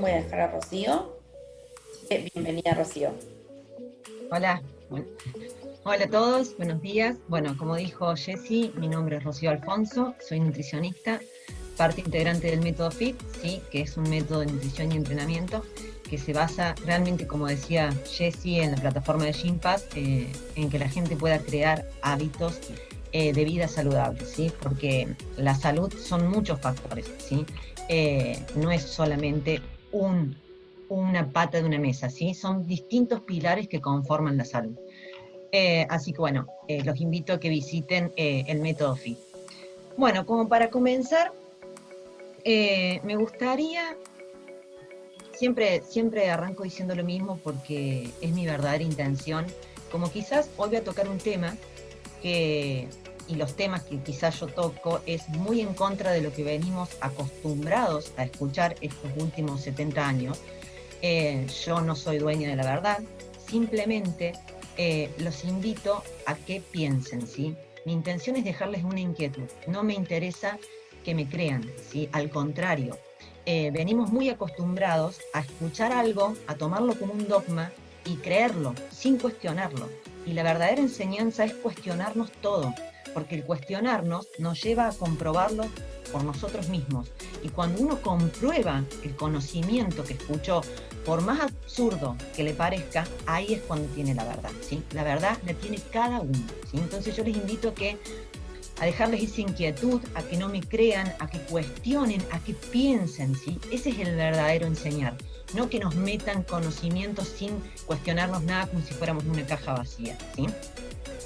voy a dejar a Rocío. Bienvenida, Rocío. Hola, hola a todos, buenos días. Bueno, como dijo Jessy, mi nombre es Rocío Alfonso, soy nutricionista, parte integrante del método FIT, ¿sí? Que es un método de nutrición y entrenamiento que se basa realmente, como decía Jessy, en la plataforma de Gympass, en que la gente pueda crear hábitos de vida saludables, ¿sí? Porque la salud son muchos factores, ¿sí? No es solamente una pata de una mesa, ¿sí? Son distintos pilares que conforman la salud. Así que bueno, los invito a que visiten el método FIT. Bueno, como para comenzar, me gustaría, siempre arranco diciendo lo mismo porque es mi verdadera intención, como quizás hoy voy a tocar un tema y los temas que quizás yo toco es muy en contra de lo que venimos acostumbrados a escuchar estos últimos 70 años. Yo no soy dueña de la verdad, simplemente los invito a que piensen, ¿sí? Mi intención es dejarles una inquietud, no me interesa que me crean, ¿sí? Al contrario, venimos muy acostumbrados a escuchar algo, a tomarlo como un dogma y creerlo sin cuestionarlo. Y la verdadera enseñanza es cuestionarnos todo, porque el cuestionarnos nos lleva a comprobarlo por nosotros mismos. Y cuando uno comprueba el conocimiento que escuchó, por más absurdo que le parezca, ahí es cuando tiene la verdad, ¿sí? La verdad la tiene cada uno, ¿sí? Entonces yo les invito a dejarles esa inquietud, a que no me crean, a que cuestionen, a que piensen, ¿sí? Ese es el verdadero enseñar, no que nos metan conocimientos sin cuestionarnos nada como si fuéramos una caja vacía, ¿sí?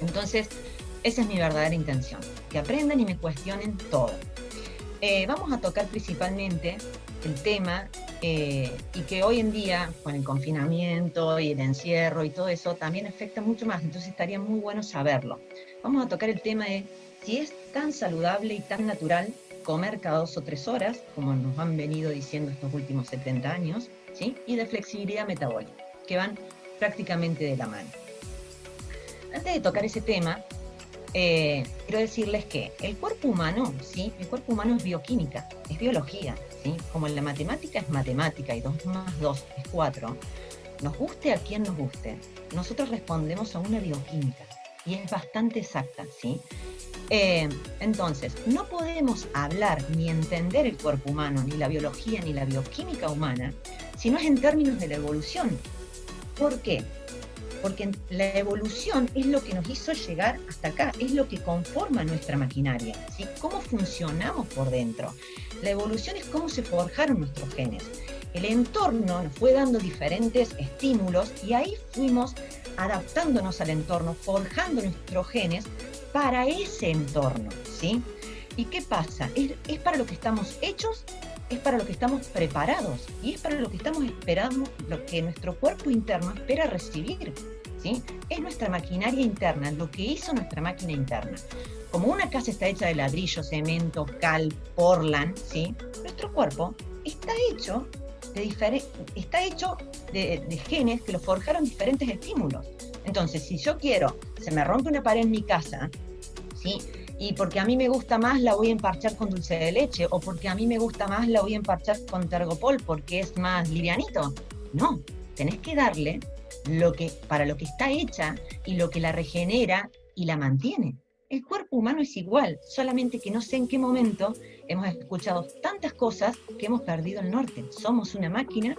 Entonces, esa es mi verdadera intención, que aprendan y me cuestionen todo. Vamos a tocar principalmente el tema y que hoy en día, con el confinamiento y el encierro y todo eso, también afecta mucho más, entonces estaría muy bueno saberlo. Vamos a tocar el tema de si es tan saludable y tan natural comer cada 2 o 3 horas, como nos han venido diciendo estos últimos 70 años, ¿sí? Y de flexibilidad metabólica, que van prácticamente de la mano. Antes de tocar ese tema, quiero decirles que el cuerpo humano, ¿sí? El cuerpo humano es bioquímica, es biología, ¿sí? Como en la matemática es matemática y 2 más 2 es 4, nos guste a quien nos guste, nosotros respondemos a una bioquímica y es bastante exacta, ¿sí? Entonces, no podemos hablar ni entender el cuerpo humano, ni la biología, ni la bioquímica humana, si no es en términos de la evolución. ¿Por qué? Porque la evolución es lo que nos hizo llegar hasta acá, es lo que conforma nuestra maquinaria, ¿sí? Cómo funcionamos por dentro. La evolución es cómo se forjaron nuestros genes. El entorno nos fue dando diferentes estímulos y ahí fuimos adaptándonos al entorno, forjando nuestros genes para ese entorno, ¿sí? ¿Y qué pasa? ¿Es para lo que estamos hechos? Es para lo que estamos preparados y es para lo que estamos esperando, lo que nuestro cuerpo interno espera recibir, ¿sí? Es nuestra maquinaria interna, lo que hizo nuestra máquina interna. Como una casa está hecha de ladrillo, cemento, cal, portland, ¿sí? Nuestro cuerpo está hecho de genes que lo forjaron diferentes estímulos. Entonces, si yo quiero, se me rompe una pared en mi casa, ¿sí? Y porque a mí me gusta más la voy a emparchar con dulce de leche, o porque a mí me gusta más la voy a emparchar con tergopol porque es más livianito. No, tenés que darle para lo que está hecha y lo que la regenera y la mantiene. El cuerpo humano es igual, solamente que no sé en qué momento hemos escuchado tantas cosas que hemos perdido el norte. Somos una máquina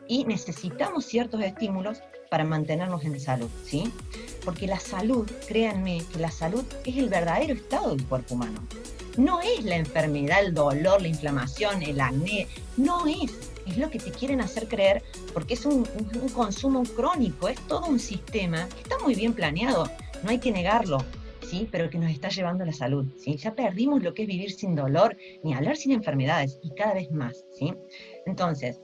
y necesitamos ciertos estímulos para mantenernos en salud, ¿sí? Porque la salud, créanme, que la salud es el verdadero estado del cuerpo humano. No es la enfermedad, el dolor, la inflamación, el acné, no es lo que te quieren hacer creer, porque es un consumo crónico, es todo un sistema que está muy bien planeado, no hay que negarlo, ¿sí? Pero que nos está llevando a la salud, ¿sí? Ya perdimos lo que es vivir sin dolor, ni hablar sin enfermedades, y cada vez más, ¿sí? Entonces,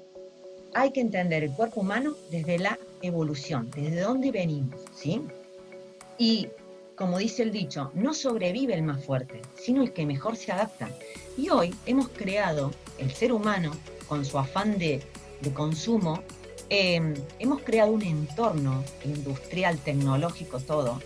hay que entender el cuerpo humano desde la evolución, desde dónde venimos, ¿sí? Y, como dice el dicho, no sobrevive el más fuerte, sino el que mejor se adapta. Y hoy hemos creado, el ser humano, con su afán de consumo, hemos creado un entorno industrial, tecnológico, todo,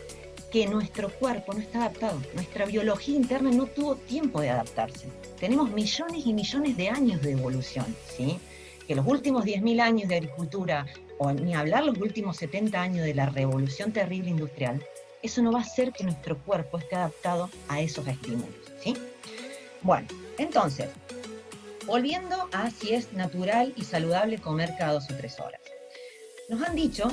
que nuestro cuerpo no está adaptado. Nuestra biología interna no tuvo tiempo de adaptarse. Tenemos millones y millones de años de evolución, ¿sí? que los últimos 10.000 años de agricultura, o ni hablar los últimos 70 años de la revolución terrible industrial, eso no va a hacer que nuestro cuerpo esté adaptado a esos estímulos, ¿sí? Bueno, entonces, volviendo a si es natural y saludable comer cada 2 o 3 horas. Nos han dicho,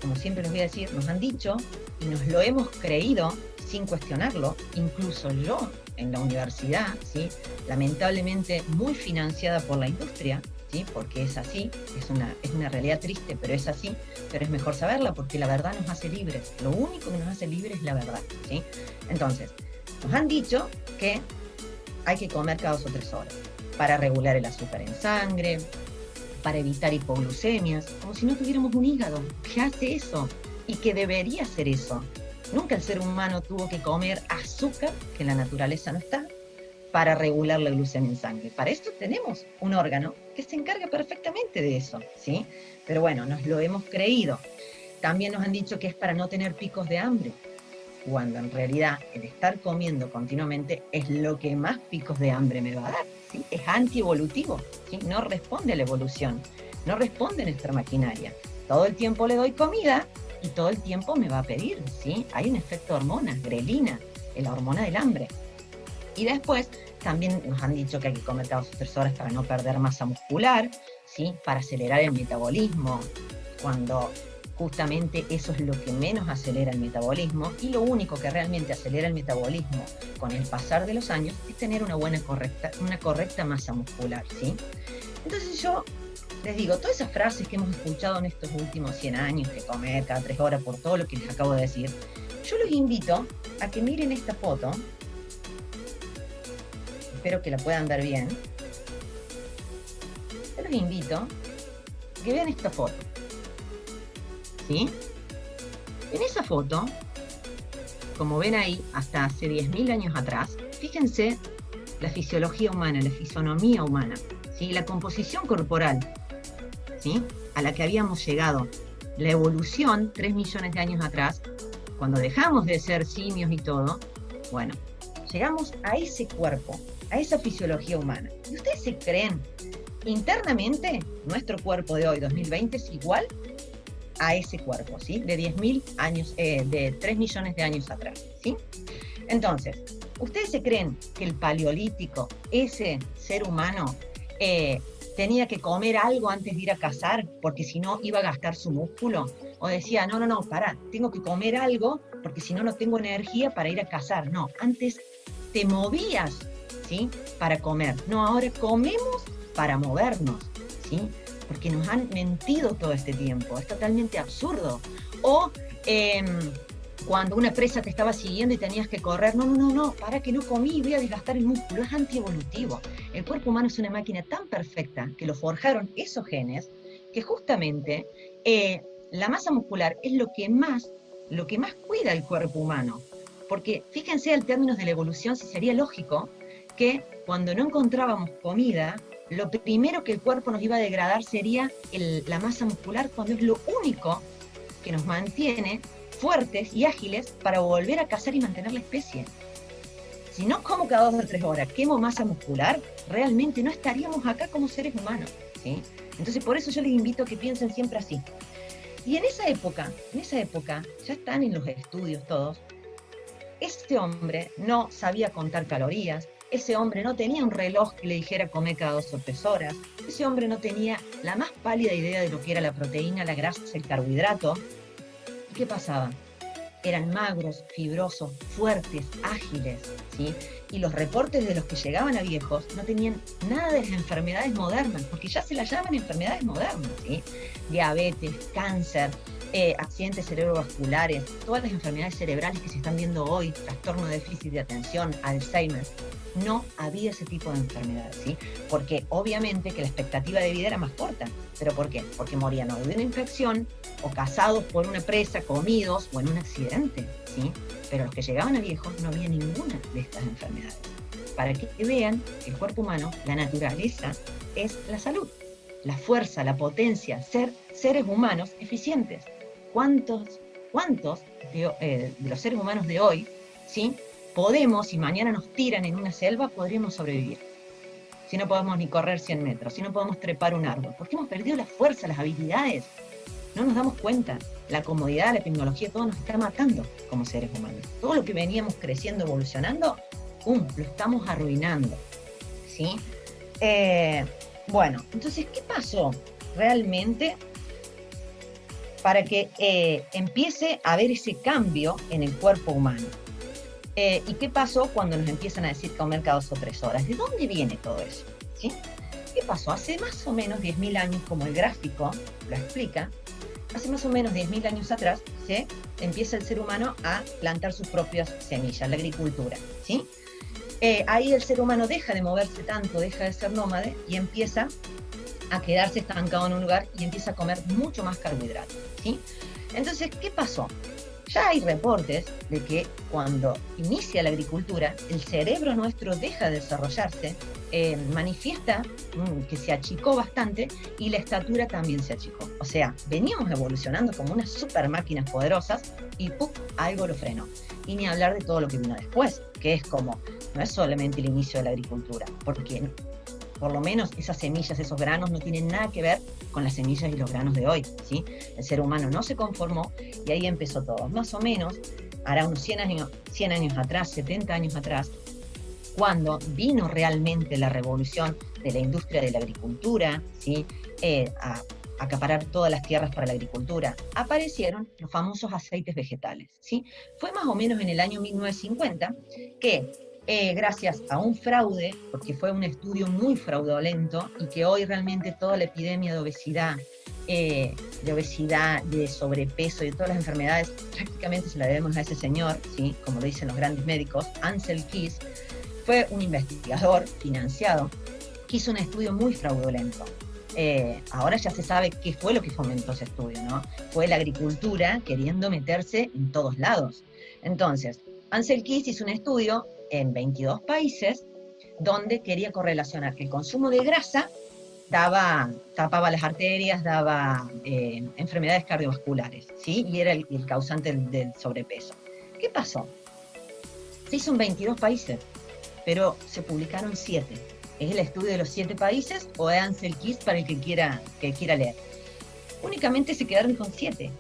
como siempre les voy a decir, nos han dicho, y nos lo hemos creído sin cuestionarlo, incluso yo en la universidad, ¿sí? Lamentablemente muy financiada por la industria, ¿sí? Porque es así, es una realidad triste, pero es así, pero es mejor saberla porque la verdad nos hace libres, lo único que nos hace libres es la verdad, ¿sí? Entonces, nos han dicho que hay que comer cada 2 o 3 horas para regular el azúcar en sangre, para evitar hipoglucemias, como si no tuviéramos un hígado que hace eso y que debería hacer eso. Nunca el ser humano tuvo que comer azúcar, que en la naturaleza no está, para regular la glucemia en sangre. Para esto tenemos un órgano que se encarga perfectamente de eso, ¿sí? Pero bueno, nos lo hemos creído. También nos han dicho que es para no tener picos de hambre, cuando en realidad el estar comiendo continuamente es lo que más picos de hambre me va a dar, ¿sí? Es antievolutivo, ¿sí? No responde a la evolución, no responde a nuestra maquinaria. Todo el tiempo le doy comida y todo el tiempo me va a pedir, ¿sí? Hay un efecto hormona, grelina, la hormona del hambre. Y después también nos han dicho que hay que comer cada 2 o 3 horas para no perder masa muscular, ¿sí? Para acelerar el metabolismo, cuando justamente eso es lo que menos acelera el metabolismo, y lo único que realmente acelera el metabolismo con el pasar de los años es tener una correcta masa muscular, ¿sí? Entonces yo les digo, todas esas frases que hemos escuchado en estos últimos 100 años, que comer cada 3 horas por todo lo que les acabo de decir, yo los invito a que miren esta foto, espero que la puedan ver bien, yo los invito a que vean esta foto, ¿sí? En esa foto, como ven ahí, hasta hace 10.000 años atrás, fíjense la fisiología humana, la fisonomía humana, ¿sí? La composición corporal, ¿sí? A la que habíamos llegado. La evolución, 3 millones de años atrás, cuando dejamos de ser simios y todo, bueno, llegamos a ese cuerpo, a esa fisiología humana. ¿Y ustedes se creen internamente nuestro cuerpo de hoy, 2020, es igual a ese cuerpo, ¿sí? De 10.000 años, de 3 millones de años atrás, ¿sí? Entonces, ¿ustedes se creen que el paleolítico, ese ser humano, tenía que comer algo antes de ir a cazar, porque si no iba a gastar su músculo? O decía, no, pará, tengo que comer algo, porque si no, no tengo energía para ir a cazar. No, antes te movías, ¿sí? Para comer. No, ahora comemos para movernos, ¿sí? Porque nos han mentido todo este tiempo, es totalmente absurdo. O cuando una presa te estaba siguiendo y tenías que correr, no, para que no comí, voy a desgastar el músculo, es antievolutivo. El cuerpo humano es una máquina tan perfecta que lo forjaron esos genes, que justamente la masa muscular es lo que más cuida el cuerpo humano. Porque fíjense en términos de la evolución, si sería lógico que cuando no encontrábamos comida, lo primero que el cuerpo nos iba a degradar sería la masa muscular, cuando es lo único que nos mantiene fuertes y ágiles para volver a cazar y mantener la especie. Si no como cada 2 o 3 horas, quemo masa muscular, realmente no estaríamos acá como seres humanos, ¿sí? Entonces por eso yo les invito a que piensen siempre así. Y en esa época, ya están en los estudios todos, este hombre no sabía contar calorías, ese hombre no tenía un reloj que le dijera comer cada 2 o 3 horas, ese hombre no tenía la más pálida idea de lo que era la proteína, la grasa, el carbohidrato. ¿Y qué pasaba? Eran magros, fibrosos, fuertes, ágiles, ¿sí? Y los reportes de los que llegaban a viejos no tenían nada de las enfermedades modernas, porque ya se las llaman enfermedades modernas, ¿sí? Diabetes, cáncer, accidentes cerebrovasculares, todas las enfermedades cerebrales que se están viendo hoy, trastorno de déficit de atención, Alzheimer. No había ese tipo de enfermedades, ¿sí? Porque obviamente que la expectativa de vida era más corta. ¿Pero por qué? Porque morían o de una infección, o cazados por una presa, comidos, o en un accidente, ¿sí? Pero los que llegaban a viejos no había ninguna de estas enfermedades. Para que vean que el cuerpo humano, la naturaleza, es la salud, la fuerza, la potencia, ser seres humanos eficientes. ¿Cuántos de los seres humanos de hoy, ¿sí? Podemos, si mañana nos tiran en una selva, podríamos sobrevivir? si no podemos ni correr 100 metros, si no podemos trepar un árbol? Porque hemos perdido la fuerza, las habilidades. No nos damos cuenta. La comodidad, la tecnología, todo nos está matando como seres humanos. Todo lo que veníamos creciendo, evolucionando, lo estamos arruinando, ¿sí? Bueno, entonces, ¿qué pasó realmente para que empiece a haber ese cambio en el cuerpo humano? ¿Y qué pasó cuando nos empiezan a decir comer cada 2 o 3 horas? ¿De dónde viene todo eso? ¿Sí? ¿Qué pasó? Hace más o menos 10.000 años, como el gráfico lo explica, hace más o menos 10.000 años atrás, ¿sí? Empieza el ser humano a plantar sus propias semillas, la agricultura, ¿sí? Ahí el ser humano deja de moverse tanto, deja de ser nómade y empieza a quedarse estancado en un lugar y empieza a comer mucho más carbohidratos, ¿sí? Entonces, ¿qué pasó? Ya hay reportes de que cuando inicia la agricultura, el cerebro nuestro deja de desarrollarse, manifiesta que se achicó bastante y la estatura también se achicó. O sea, veníamos evolucionando como unas super máquinas poderosas y ¡pum!, algo lo frenó. Y ni hablar de todo lo que vino después, que es como, no es solamente el inicio de la agricultura, porque por lo menos esas semillas, esos granos no tienen nada que ver con las semillas y los granos de hoy, ¿sí? El ser humano no se conformó y ahí empezó todo. Más o menos, hará unos 100 años atrás, 70 años atrás, cuando vino realmente la revolución de la industria de la agricultura, ¿sí? A acaparar todas las tierras para la agricultura, aparecieron los famosos aceites vegetales, ¿sí? Fue más o menos en el año 1950 que gracias a un fraude, porque fue un estudio muy fraudulento y que hoy realmente toda la epidemia de obesidad, de sobrepeso y de todas las enfermedades prácticamente se la debemos a ese señor, ¿sí? Como lo dicen los grandes médicos, Ansel Keys, fue un investigador financiado que hizo un estudio muy fraudulento. Ahora ya se sabe qué fue lo que fomentó ese estudio, ¿no? Fue la agricultura queriendo meterse en todos lados. Entonces, Ansel Keys hizo un estudio en 22 países donde quería correlacionar que el consumo de grasa tapaba las arterias, daba enfermedades cardiovasculares, ¿sí? Y era el causante del sobrepeso. ¿Qué pasó? Se hizo en 22 países, pero se publicaron 7. Es el estudio de los 7 países o de Ansel Keys para el que quiera leer. Únicamente se quedaron con 7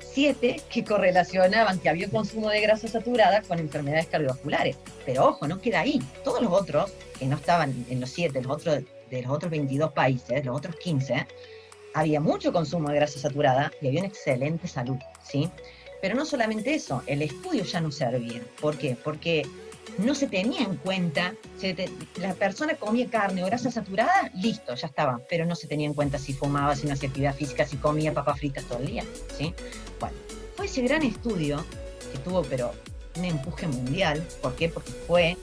que correlacionaban que había consumo de grasa saturada con enfermedades cardiovasculares. Pero ojo, no queda ahí. Todos los otros, que no estaban en los 7, de los otros 22 países, los otros 15, había mucho consumo de grasa saturada y había una excelente salud, ¿sí? Pero no solamente eso, el estudio ya no servía. ¿Por qué? Porque no se tenía en cuenta, la persona comía carne o grasa saturada, listo, ya estaba, pero no se tenía en cuenta si fumaba, si no hacía actividad física, si comía papas fritas todo el día, ¿sí? Bueno, fue ese gran estudio que tuvo, pero un empuje mundial. ¿Por qué? Porque fue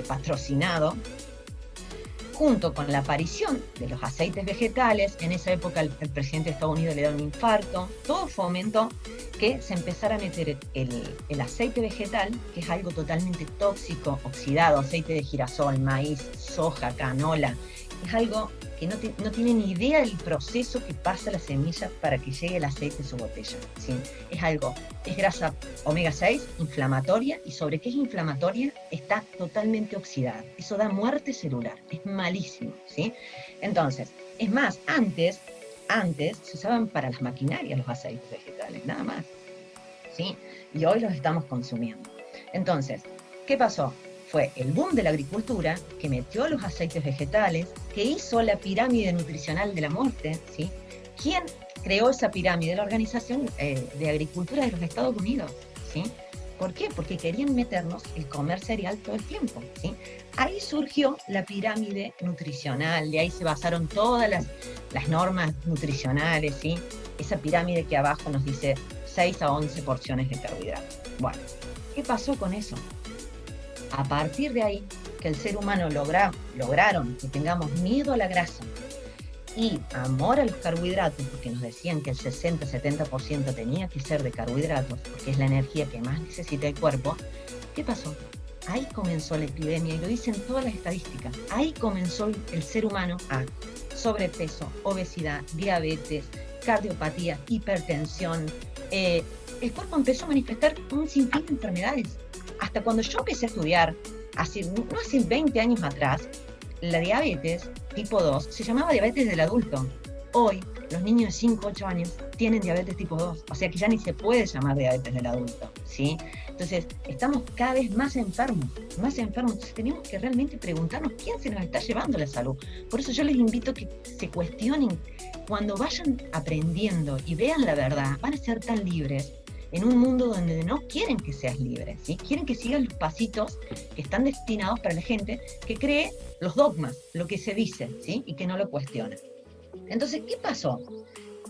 patrocinado junto con la aparición de los aceites vegetales. En esa época el presidente de Estados Unidos le da un infarto. Todo fomentó que se empezara a meter el aceite vegetal, que es algo totalmente tóxico, oxidado, aceite de girasol, maíz, soja, canola. Es algo que no tiene ni idea del proceso que pasa la semilla para que llegue el aceite a su botella, ¿sí? Es grasa omega 6, inflamatoria, y sobre qué es inflamatoria está totalmente oxidada. Eso da muerte celular, es malísimo, ¿sí? Entonces, es más, antes se usaban para las maquinarias los aceites vegetales, nada más, ¿sí? Y hoy los estamos consumiendo. Entonces, ¿qué pasó? Fue el boom de la agricultura que metió los aceites vegetales, que hizo la pirámide nutricional de la muerte, ¿sí? ¿Quién creó esa pirámide? La Organización de Agricultura de los Estados Unidos, ¿sí? ¿Por qué? Porque querían meternos el comer cereal todo el tiempo, ¿sí? Ahí surgió la pirámide nutricional, de ahí se basaron todas las normas nutricionales, ¿sí? Esa pirámide que abajo nos dice 6 a 11 porciones de carbohidratos. Bueno, ¿qué pasó con eso? A partir de ahí, que el ser humano lograron que tengamos miedo a la grasa y amor a los carbohidratos, porque nos decían que el 60-70% tenía que ser de carbohidratos, porque es la energía que más necesita el cuerpo. ¿Qué pasó? Ahí comenzó la epidemia, y lo dicen todas las estadísticas. Ahí comenzó el ser humano a sobrepeso, obesidad, diabetes, cardiopatía, hipertensión. El cuerpo empezó a manifestar un sinfín de enfermedades. Hasta cuando yo empecé a estudiar, no hace 20 años atrás, la diabetes tipo 2 se llamaba diabetes del adulto. Hoy, los niños de 5, 8 años tienen diabetes tipo 2, o sea que ya ni se puede llamar diabetes del adulto, ¿sí? Entonces, estamos cada vez más enfermos, entonces tenemos que realmente preguntarnos quién se nos está llevando la salud. Por eso yo les invito a que se cuestionen, cuando vayan aprendiendo y vean la verdad, van a ser tan libres en un mundo donde no quieren que seas libre, ¿sí? Quieren que sigas los pasitos que están destinados para la gente que cree los dogmas, lo que se dice, ¿sí? Y que no lo cuestiona. Entonces, ¿qué pasó?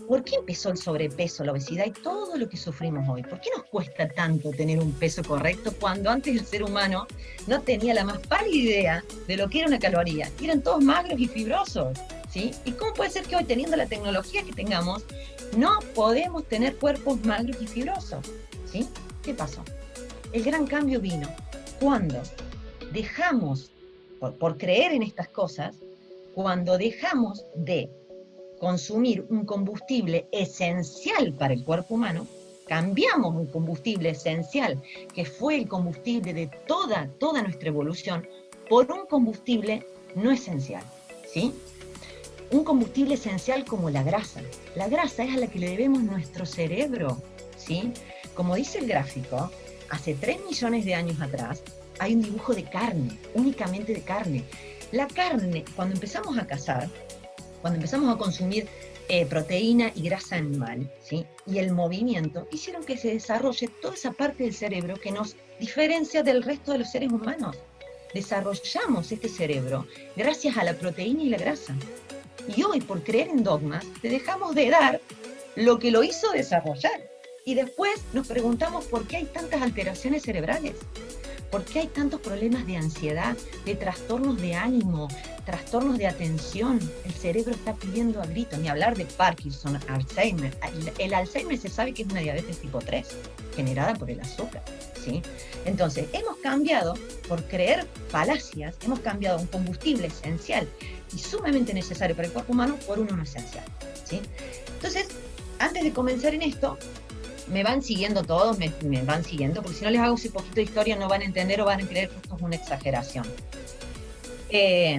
¿Por qué empezó el sobrepeso, la obesidad y todo lo que sufrimos hoy? ¿Por qué nos cuesta tanto tener un peso correcto cuando antes el ser humano no tenía la más pálida idea de lo que era una caloría? Eran todos magros y fibrosos, ¿sí? ¿Y cómo puede ser que hoy, teniendo la tecnología que tengamos, no podemos tener cuerpos magros y fibrosos? ¿Sí? ¿Qué pasó? El gran cambio vino cuando dejamos, por creer en estas cosas, cuando dejamos de consumir un combustible esencial para el cuerpo humano, cambiamos un combustible esencial, que fue el combustible de toda nuestra evolución, por un combustible no esencial, ¿sí? Un combustible esencial como la grasa. La grasa es a la que le debemos nuestro cerebro, ¿sí? Como dice el gráfico, hace 3 millones de años atrás, hay un dibujo de carne, únicamente de carne. La carne, cuando empezamos a cazar, cuando empezamos a consumir proteína y grasa animal, ¿sí? Y el movimiento, hicieron que se desarrolle toda esa parte del cerebro que nos diferencia del resto de los seres humanos. Desarrollamos este cerebro gracias a la proteína y la grasa. Y hoy, por creer en dogmas, te dejamos de dar lo que lo hizo desarrollar. Y después nos preguntamos por qué hay tantas alteraciones cerebrales. ¿Por qué hay tantos problemas de ansiedad, de trastornos de ánimo, trastornos de atención? El cerebro está pidiendo a gritos, ni hablar de Parkinson, Alzheimer. El Alzheimer se sabe que es una diabetes tipo 3, generada por el azúcar, ¿sí? Entonces, hemos cambiado, por creer falacias, hemos cambiado un combustible esencial y sumamente necesario para el cuerpo humano por uno no esencial, ¿sí? Entonces, antes de comenzar en esto, me van siguiendo todos, me van siguiendo, porque si no les hago ese poquito de historia no van a entender o van a creer que esto es una exageración. ¿Qué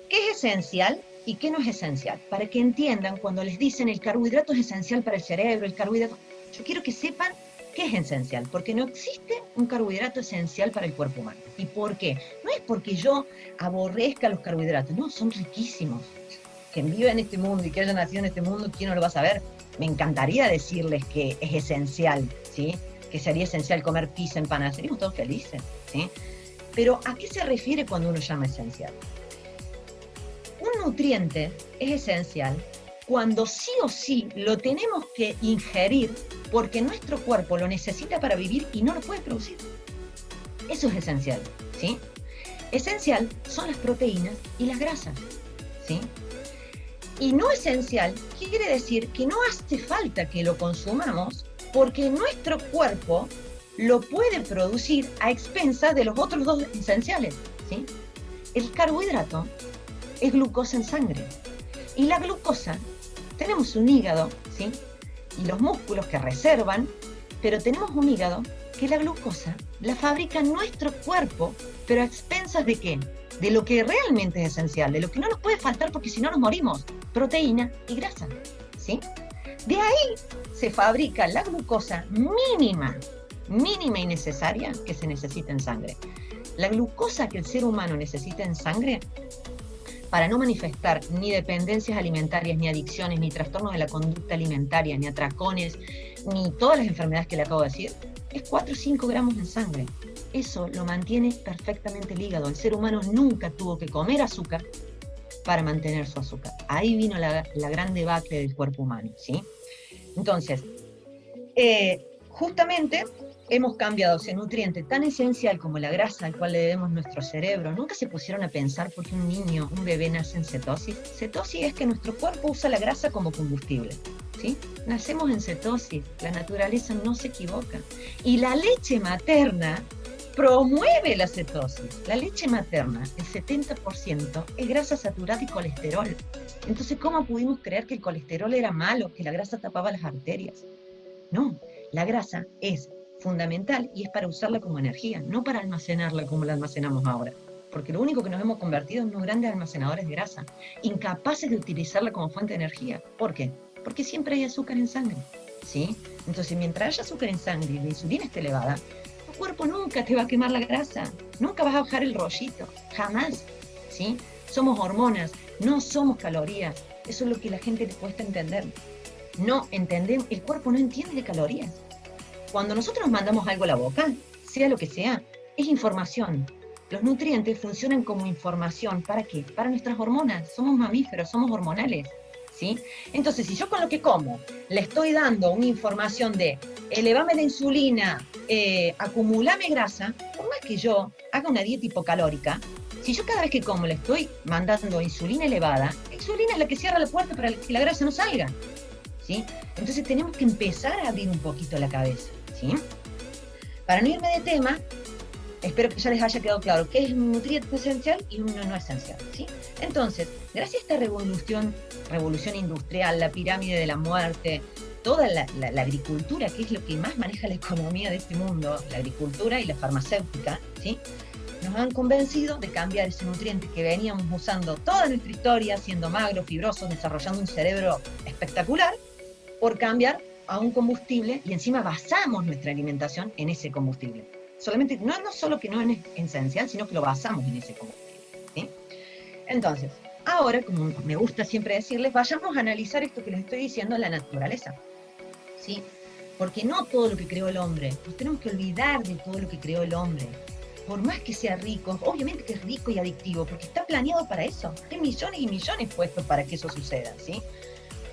es esencial y qué no es esencial? Para que entiendan, cuando les dicen el carbohidrato es esencial para el cerebro, el carbohidrato, yo quiero que sepan qué es esencial, porque no existe un carbohidrato esencial para el cuerpo humano. ¿Y por qué? No es porque yo aborrezca los carbohidratos, no, son riquísimos. Quien vive en este mundo y que haya nacido en este mundo, ¿quién no lo va a saber? Me encantaría decirles que es esencial, ¿sí? Que sería esencial comer pizza, empanadas, seríamos todos felices, ¿sí? Pero ¿a qué se refiere cuando uno llama esencial? Un nutriente es esencial cuando sí o sí lo tenemos que ingerir porque nuestro cuerpo lo necesita para vivir y no lo puede producir. Eso es esencial, ¿sí? Esencial son las proteínas y las grasas, ¿sí? Y no esencial quiere decir que no hace falta que lo consumamos porque nuestro cuerpo lo puede producir a expensas de los otros dos esenciales, ¿sí? El carbohidrato es glucosa en sangre. Y la glucosa, tenemos un hígado, ¿sí? Y los músculos que reservan, pero tenemos un hígado que la glucosa la fabrica nuestro cuerpo, pero a expensas ¿de qué? De lo que realmente es esencial, de lo que no nos puede faltar porque si no nos morimos, proteína y grasa, ¿sí? De ahí se fabrica la glucosa mínima y necesaria que se necesita en sangre. La glucosa que el ser humano necesita en sangre para no manifestar ni dependencias alimentarias, ni adicciones, ni trastornos de la conducta alimentaria, ni atracones, ni todas las enfermedades que le acabo de decir, es 4 o 5 gramos en sangre. Eso lo mantiene perfectamente el hígado. El ser humano nunca tuvo que comer azúcar para mantener su azúcar. Ahí vino la gran debacle del cuerpo humano, ¿sí? Entonces, justamente hemos cambiado ese nutriente tan esencial como la grasa al cual le debemos nuestro cerebro. Nunca se pusieron a pensar por qué un niño, un bebé nace en cetosis. Cetosis es que nuestro cuerpo usa la grasa como combustible, ¿sí? Nacemos en cetosis, la naturaleza no se equivoca. Y la leche materna promueve la cetosis. La leche materna, el 70% es grasa saturada y colesterol. Entonces, ¿cómo pudimos creer que el colesterol era malo, que la grasa tapaba las arterias? No, la grasa es fundamental y es para usarla como energía, no para almacenarla como la almacenamos ahora. porque lo único que nos hemos convertido en unos grandes almacenadores de grasa, incapaces de utilizarla como fuente de energía. ¿Por qué? Porque siempre hay azúcar en sangre, ¿sí? Entonces, mientras haya azúcar en sangre y la insulina esté elevada, tu cuerpo nunca te va a quemar la grasa, nunca vas a bajar el rollito, jamás, ¿sí? Somos hormonas, no somos calorías. Eso es lo que a la gente le cuesta entender. No entendemos, el cuerpo no entiende de calorías. Cuando nosotros mandamos algo a la boca, sea lo que sea, es información. Los nutrientes funcionan como información. ¿Para qué? Para nuestras hormonas. Somos mamíferos, somos hormonales, ¿sí? Entonces, si yo con lo que como le estoy dando una información de elevame la insulina, acumulame grasa, por más que yo haga una dieta hipocalórica, si yo cada vez que como le estoy mandando insulina elevada, la insulina es la que cierra la puerta para que la grasa no salga, ¿sí? Entonces tenemos que empezar a abrir un poquito la cabeza, ¿sí? Para no irme de tema, espero que ya les haya quedado claro qué es un nutriente esencial y uno no esencial, ¿sí? Entonces, gracias a esta revolución industrial, la pirámide de la muerte, toda la agricultura, que es lo que más maneja la economía de este mundo, la agricultura y la farmacéutica, ¿sí? Nos han convencido de cambiar ese nutriente que veníamos usando toda nuestra historia, siendo magros, fibrosos, desarrollando un cerebro espectacular, por cambiar a un combustible, y encima basamos nuestra alimentación en ese combustible. Solamente, no solo que no es esencial, sino que lo basamos en ese combustible, ¿sí? Entonces, ahora, como me gusta siempre decirles, vayamos a analizar esto que les estoy diciendo en la naturaleza, ¿sí? Porque no todo lo que creó el hombre, nos tenemos que olvidar de todo lo que creó el hombre. Por más que sea rico, obviamente que es rico y adictivo, porque está planeado para eso. Hay millones y millones puestos para que eso suceda, ¿sí?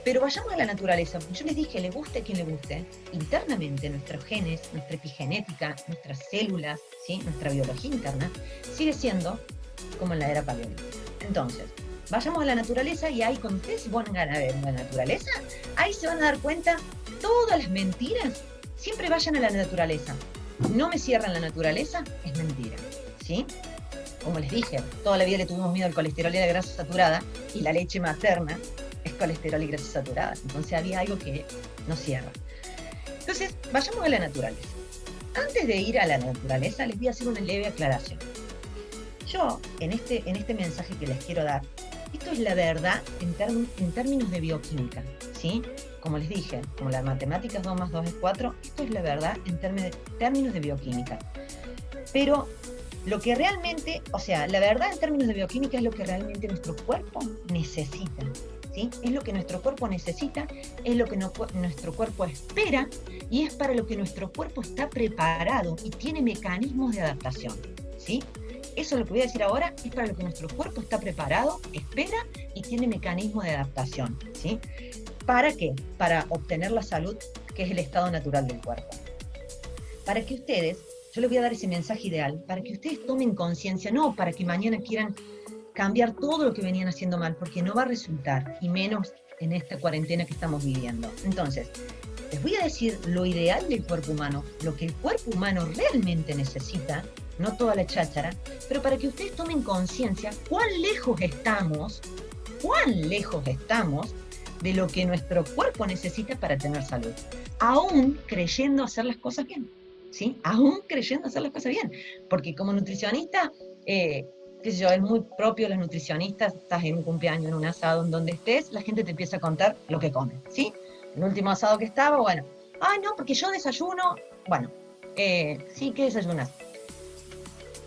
Pero vayamos a la naturaleza, porque yo les dije, le guste a quien le guste, internamente nuestros genes, nuestra epigenética, nuestras células, ¿sí? Nuestra biología interna, sigue siendo como en la era paleolítica. Entonces, vayamos a la naturaleza y ahí, cuando ustedes se pongan a ver la naturaleza, ahí se van a dar cuenta, todas las mentiras, siempre vayan a la naturaleza. No me cierran la naturaleza, es mentira, ¿sí? Como les dije, toda la vida le tuvimos miedo al colesterol y a la grasa saturada, y la leche materna es colesterol y grasa saturada. Entonces había algo que nos cierra. Entonces, vayamos a la naturaleza. Antes de ir a la naturaleza, les voy a hacer una leve aclaración. Yo, en este mensaje que les quiero dar, esto es la verdad en términos de bioquímica, ¿sí? Como les dije, como las matemáticas 2 más 2 es 4, esto es la verdad en términos de bioquímica. Pero lo que realmente, o sea, la verdad en términos de bioquímica es lo que realmente nuestro cuerpo necesita, ¿sí? Es lo que nuestro cuerpo necesita, es lo que nuestro cuerpo espera, y es para lo que nuestro cuerpo está preparado y tiene mecanismos de adaptación, ¿sí? Eso lo que voy a decir ahora es para lo que nuestro cuerpo está preparado, espera y tiene mecanismos de adaptación, ¿sí? ¿Para qué? Para obtener la salud, que es el estado natural del cuerpo. Para que ustedes, yo les voy a dar ese mensaje ideal, para que ustedes tomen conciencia, no para que mañana quieran cambiar todo lo que venían haciendo mal, porque no va a resultar, y menos en esta cuarentena que estamos viviendo. Entonces, les voy a decir lo ideal del cuerpo humano, lo que el cuerpo humano realmente necesita, no toda la cháchara, pero para que ustedes tomen conciencia cuán lejos estamos de lo que nuestro cuerpo necesita para tener salud, aún creyendo hacer las cosas bien, ¿sí? Aún creyendo hacer las cosas bien, porque como nutricionista, qué sé yo, es muy propio de los nutricionistas, estás en un cumpleaños, en un asado, en donde estés, la gente te empieza a contar lo que come, ¿sí? El último asado que estaba, bueno, no, porque yo desayuno, bueno, sí, ¿qué desayunas?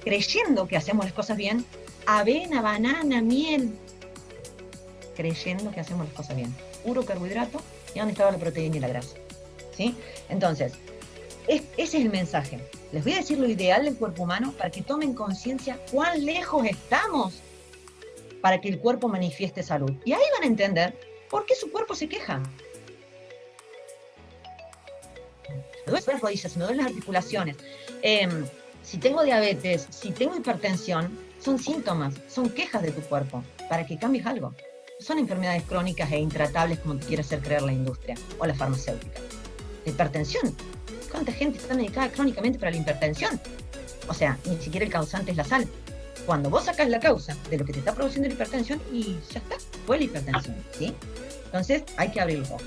Creyendo que hacemos las cosas bien, avena, banana, miel, creyendo que hacemos las cosas bien. Puro carbohidrato, y dónde estaba la proteína y la grasa, ¿sí? Entonces, ese es el mensaje. Les voy a decir lo ideal del cuerpo humano para que tomen conciencia cuán lejos estamos para que el cuerpo manifieste salud. Y ahí van a entender por qué su cuerpo se queja. Me duelen las rodillas, me duelen las articulaciones. Si tengo diabetes, si tengo hipertensión, son síntomas, son quejas de tu cuerpo para que cambies algo. Son enfermedades crónicas e intratables como quiere hacer creer la industria o la farmacéutica. La hipertensión. ¿Cuánta gente está medicada crónicamente para la hipertensión? O sea, ni siquiera el causante es la sal. Cuando vos sacás la causa de lo que te está produciendo la hipertensión, y ya está, fue la hipertensión, ¿sí? Entonces, hay que abrir los ojos.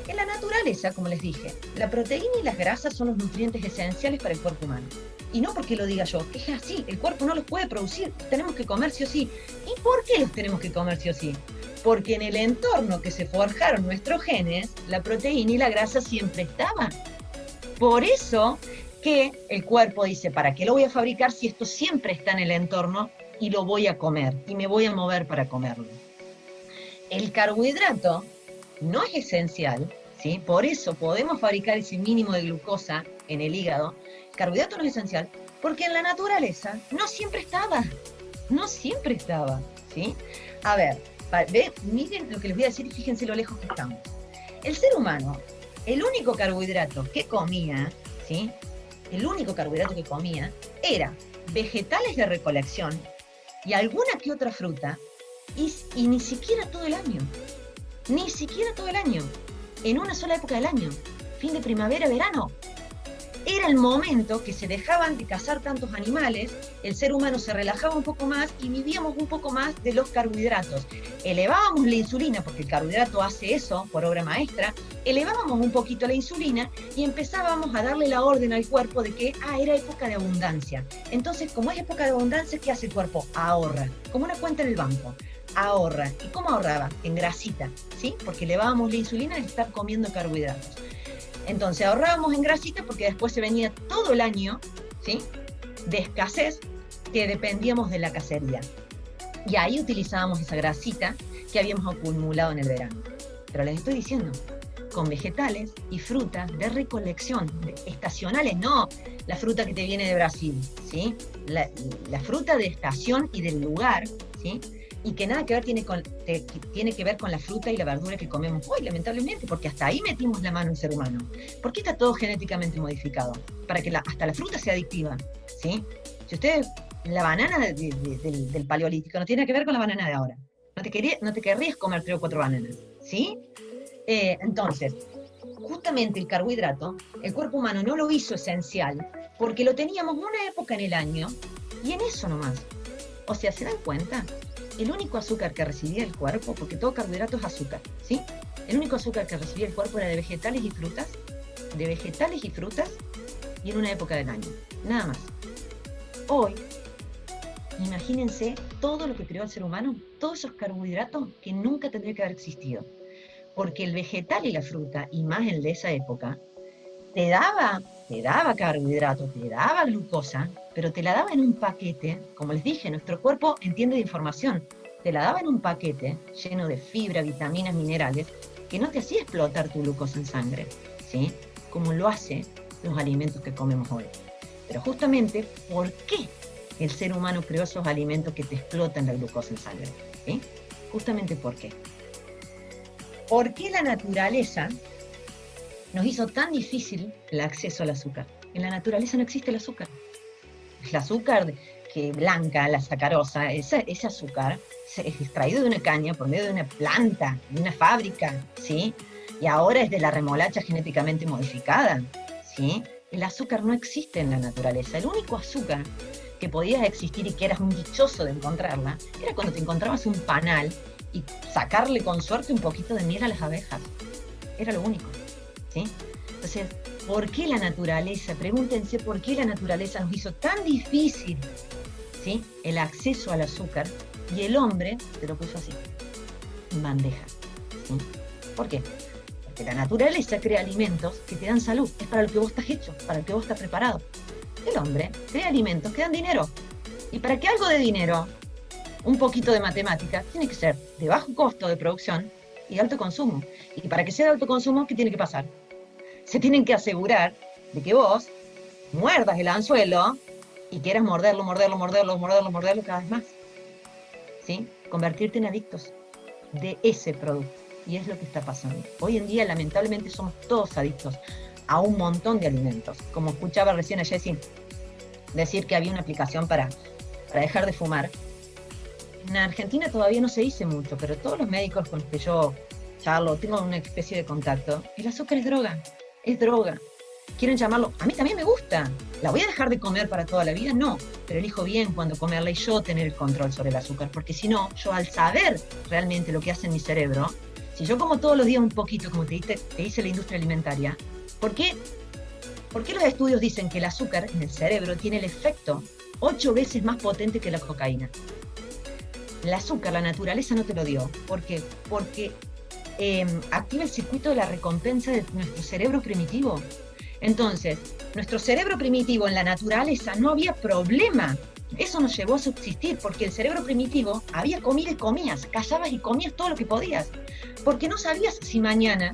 En la naturaleza, como les dije, la proteína y las grasas son los nutrientes esenciales para el cuerpo humano. Y no porque lo diga yo, es así, el cuerpo no los puede producir, los tenemos que comer sí o sí. ¿Y por qué los tenemos que comer sí o sí? Porque en el entorno que se forjaron nuestros genes, la proteína y la grasa siempre estaban. Por eso que el cuerpo dice, ¿para qué lo voy a fabricar si esto siempre está en el entorno y lo voy a comer y me voy a mover para comerlo? El carbohidrato no es esencial, ¿sí? Por eso podemos fabricar ese mínimo de glucosa en el hígado. El carbohidrato no es esencial porque en la naturaleza no siempre estaba, ¿sí? A ver, miren lo que les voy a decir y fíjense lo lejos que estamos. El ser humano, el único carbohidrato que comía, ¿sí? El único carbohidrato que comía era vegetales de recolección y alguna que otra fruta, y ni siquiera todo el año. Ni siquiera todo el año. En una sola época del año. Fin de primavera, verano. Era el momento que se dejaban de cazar tantos animales, el ser humano se relajaba un poco más y vivíamos un poco más de los carbohidratos. Elevábamos la insulina, porque el carbohidrato hace eso por obra maestra, elevábamos un poquito la insulina y empezábamos a darle la orden al cuerpo de que, era época de abundancia. Entonces, como es época de abundancia, ¿qué hace el cuerpo? Ahorra, como una cuenta en el banco. Ahorra. ¿Y cómo ahorraba? En grasita, ¿sí? Porque elevábamos la insulina al estar comiendo carbohidratos. Entonces ahorrábamos en grasita porque después se venía todo el año, ¿sí?, de escasez, que dependíamos de la cacería. Y ahí utilizábamos esa grasita que habíamos acumulado en el verano. Pero les estoy diciendo, con vegetales y frutas de recolección, estacionales, no la fruta que te viene de Brasil, ¿sí? La fruta de estación y del lugar, ¿sí?, y que nada que ver tiene que ver con la fruta y la verdura que comemos hoy, lamentablemente, porque hasta ahí metimos la mano el ser humano. ¿Por qué está todo genéticamente modificado? Para que hasta la fruta sea adictiva, ¿sí? Si ustedes, la banana del paleolítico no tiene que ver con la banana de ahora. No te querrías comer 3 o 4 bananas, ¿sí? Entonces, justamente el carbohidrato, el cuerpo humano no lo hizo esencial, porque lo teníamos una época en el año, y en eso nomás. O sea, ¿se dan cuenta? El único azúcar que recibía el cuerpo, porque todo carbohidrato es azúcar, ¿sí? El único azúcar que recibía el cuerpo era de vegetales y frutas, y en una época del año, nada más. Hoy, imagínense todo lo que creó el ser humano, todos esos carbohidratos que nunca tendría que haber existido, porque el vegetal y la fruta, y más el de esa época, te daba carbohidratos, te daba glucosa, pero te la daba en un paquete, como les dije, nuestro cuerpo entiende de información, te la daba en un paquete lleno de fibra, vitaminas, minerales, que no te hacía explotar tu glucosa en sangre, ¿sí?, como lo hace los alimentos que comemos hoy. Pero justamente, ¿por qué el ser humano creó esos alimentos que te explotan la glucosa en sangre? ¿Sí? Justamente ¿por qué? ¿Por qué la naturaleza nos hizo tan difícil el acceso al azúcar? En la naturaleza no existe el azúcar. El azúcar blanca, la sacarosa, ese azúcar es extraído de una caña por medio de una planta, de una fábrica, ¿sí? Y ahora es de la remolacha genéticamente modificada, ¿sí? El azúcar no existe en la naturaleza. El único azúcar que podía existir y que eras un dichoso de encontrarla, era cuando te encontrabas un panal y sacarle con suerte un poquito de miel a las abejas. Era lo único, ¿sí? Entonces, ¿por qué la naturaleza? Pregúntense por qué la naturaleza nos hizo tan difícil, ¿sí?, el acceso al azúcar, y el hombre te lo puso así, en bandeja, ¿sí? ¿Por qué? Porque la naturaleza crea alimentos que te dan salud, es para lo que vos estás hecho, para lo que vos estás preparado. El hombre crea alimentos que dan dinero, y para que algo de dinero, un poquito de matemática, tiene que ser de bajo costo de producción y de alto consumo. Y para que sea de alto consumo, ¿qué tiene que pasar? Se tienen que asegurar de que vos muerdas el anzuelo y quieras morderlo cada vez más, ¿sí? Convertirte en adictos de ese producto. Y es lo que está pasando. Hoy en día, lamentablemente, somos todos adictos a un montón de alimentos. Como escuchaba recién a Jessie decir que había una aplicación para dejar de fumar. En Argentina todavía no se dice mucho, pero todos los médicos con los que yo charlo, tengo una especie de contacto, el azúcar es droga. Es droga. ¿Quieren llamarlo? A mí también me gusta. ¿La voy a dejar de comer para toda la vida? No. Pero elijo bien cuando comerla y yo tener el control sobre el azúcar. Porque si no, yo al saber realmente lo que hace en mi cerebro, Si yo como todos los días un poquito, como te dice la industria alimentaria, ¿por qué los estudios dicen que el azúcar en el cerebro tiene el efecto 8 veces más potente que la cocaína? El azúcar, la naturaleza no te lo dio. ¿Por qué? Porque activa el circuito de la recompensa de nuestro cerebro primitivo. Entonces, nuestro cerebro primitivo en la naturaleza no había problema. Eso nos llevó a subsistir, porque el cerebro primitivo había comido y comías, cazabas y comías todo lo que podías, porque no sabías si mañana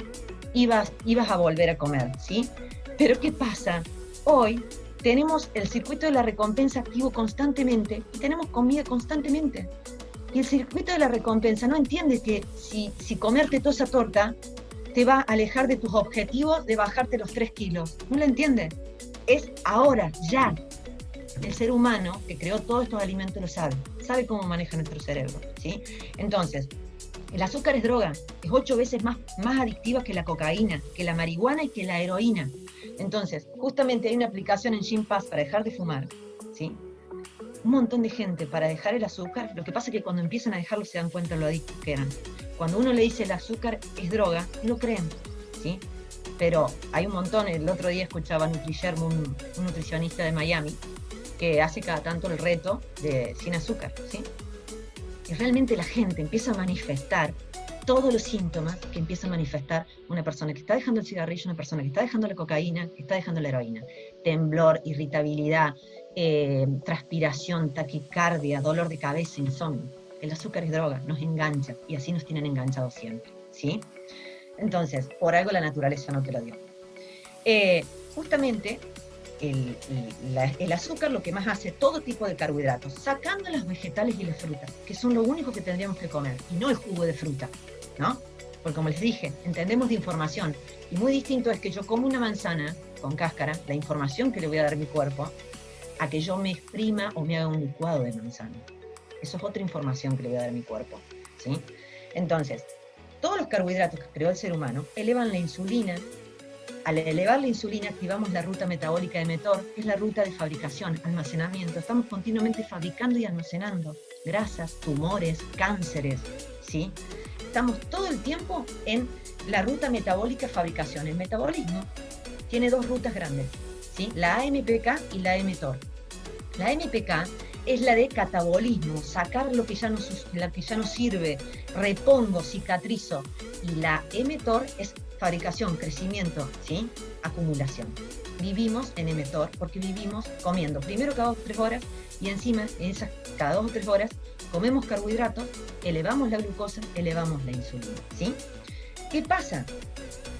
ibas a volver a comer, ¿sí? Pero ¿qué pasa? Hoy tenemos el circuito de la recompensa activo constantemente y tenemos comida constantemente. Y el circuito de la recompensa no entiende que si comerte toda esa torta te va a alejar de tus objetivos de bajarte los 3 kilos. No lo entiende. Es ahora, ya. El ser humano que creó todos estos alimentos lo sabe cómo maneja nuestro cerebro, ¿sí? Entonces, el azúcar es droga, es 8 veces más adictiva que la cocaína, que la marihuana y que la heroína. Entonces, justamente hay una aplicación en Gympass para dejar de fumar, ¿sí? Un montón de gente para dejar el azúcar. Lo que pasa es que cuando empiezan a dejarlo se dan cuenta de lo adictos que eran. Cuando uno le dice el azúcar es droga, no lo creen, ¿sí? Pero hay un montón. El otro día escuchaba a Nutri-Sherm, un nutricionista de Miami, que hace cada tanto el reto de sin azúcar, ¿sí? Y realmente la gente empieza a manifestar todos los síntomas que empieza a manifestar una persona que está dejando el cigarrillo, una persona que está dejando la cocaína, que está dejando la heroína. Temblor, irritabilidad, transpiración, taquicardia, dolor de cabeza, insomnio. El azúcar es droga, nos engancha, y así nos tienen enganchados siempre, ¿sí? Entonces, por algo la naturaleza no te lo dio. Justamente, el azúcar lo que más hace, todo tipo de carbohidratos, sacando los vegetales y las frutas, que son lo único que tendríamos que comer, y no el jugo de fruta, ¿no? Porque como les dije, entendemos de información, y muy distinto es que yo como una manzana con cáscara, la información que le voy a dar a mi cuerpo, a que yo me exprima o me haga un licuado de manzana. Eso es otra información que le voy a dar a mi cuerpo, ¿sí? Entonces, todos los carbohidratos que creó el ser humano elevan la insulina. Al elevar la insulina activamos la ruta metabólica de mTOR, que es la ruta de fabricación, almacenamiento. Estamos continuamente fabricando y almacenando grasas, tumores, cánceres, ¿sí? Estamos todo el tiempo en la ruta metabólica fabricación. El metabolismo tiene 2 rutas grandes, ¿sí? La AMPK y la mTOR. La AMPK es la de catabolismo, sacar lo que ya no sirve, repongo, cicatrizo. Y la mTOR es fabricación, crecimiento, ¿sí? Acumulación. Vivimos en mTOR porque vivimos comiendo primero cada 2 o 3 horas y encima en esas cada 2 o 3 horas comemos carbohidratos, elevamos la glucosa, elevamos la insulina, ¿sí? ¿Qué pasa?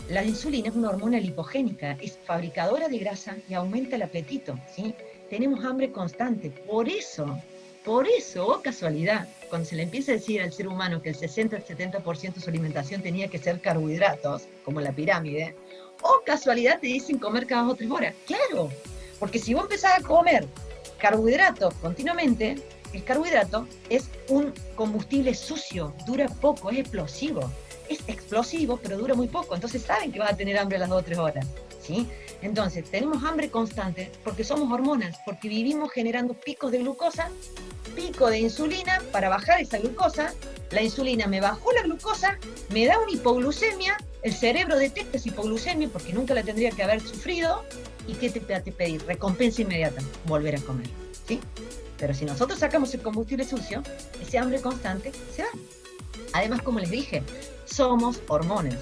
La insulina es una hormona lipogénica, es fabricadora de grasa y aumenta el apetito, ¿sí? Tenemos hambre constante. Por eso, oh casualidad, cuando se le empieza a decir al ser humano que el 60 al 70% de su alimentación tenía que ser carbohidratos, como la pirámide, oh casualidad te dicen comer cada 2 o 3 horas. Claro, porque si vos empezás a comer carbohidratos continuamente, el carbohidrato es un combustible sucio, dura poco, es explosivo. Es explosivo, pero dura muy poco. Entonces saben que vas a tener hambre a las 2 o 3 horas, ¿sí? Entonces, tenemos hambre constante porque somos hormonas, porque vivimos generando picos de glucosa, pico de insulina para bajar esa glucosa. La insulina me bajó la glucosa, me da una hipoglucemia, el cerebro detecta esa hipoglucemia porque nunca la tendría que haber sufrido. ¿Y qué te pedir? Recompensa inmediata, volver a comer, ¿sí? Pero si nosotros sacamos el combustible sucio, ese hambre constante se va. Además, como les dije, somos hormonas,